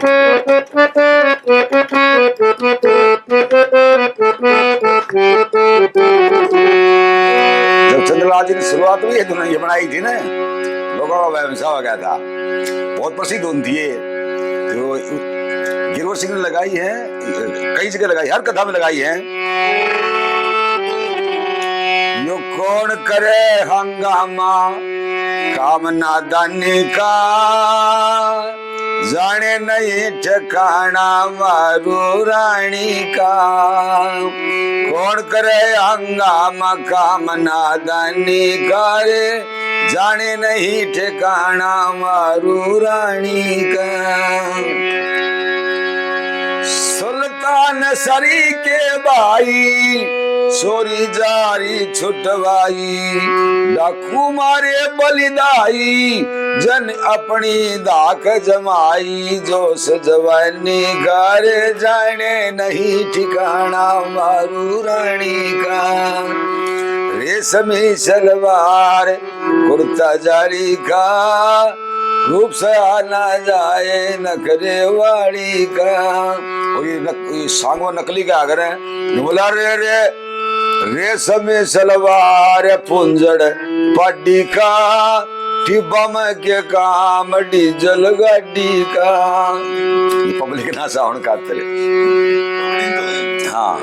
जब चंद्रलाल जी ने शुरुआत हुई है दुनिया ये बनाई थी ना, लोगों का व्यवसाय हो गया था, बहुत प्रसिद्ध धुन थी ये। तो गिरवर सिंह ने लगाई है, कई जगह लगाई, हर कथा में लगाई है। यो कौन करे हंगामा काम नादानी का, जाने नहीं ठिकाना मारू रानी का। कौन करे हंगामा काम नादानी का रे, जाने नहीं ठिकाना मारू रानी का। सुल्तान सरी के भाई सोरी जारी छुटवाई, डाकू मारे बलिदाई जन अपनी दाख जमाई। जोश जवानी घर जाने नहीं ठिकाना मारू रानी का। रेशमी सलवार कुर्ता जारी का, रूप से आना जाए नखरे वाली का। और ये सांग में नकली का अगर है बोला रे रे रेशमी सलवार पुंजड़ पड्डी का, टिब्बम के काम डीजल गाड़ी का। पब्लिक ना साउंड का हाँ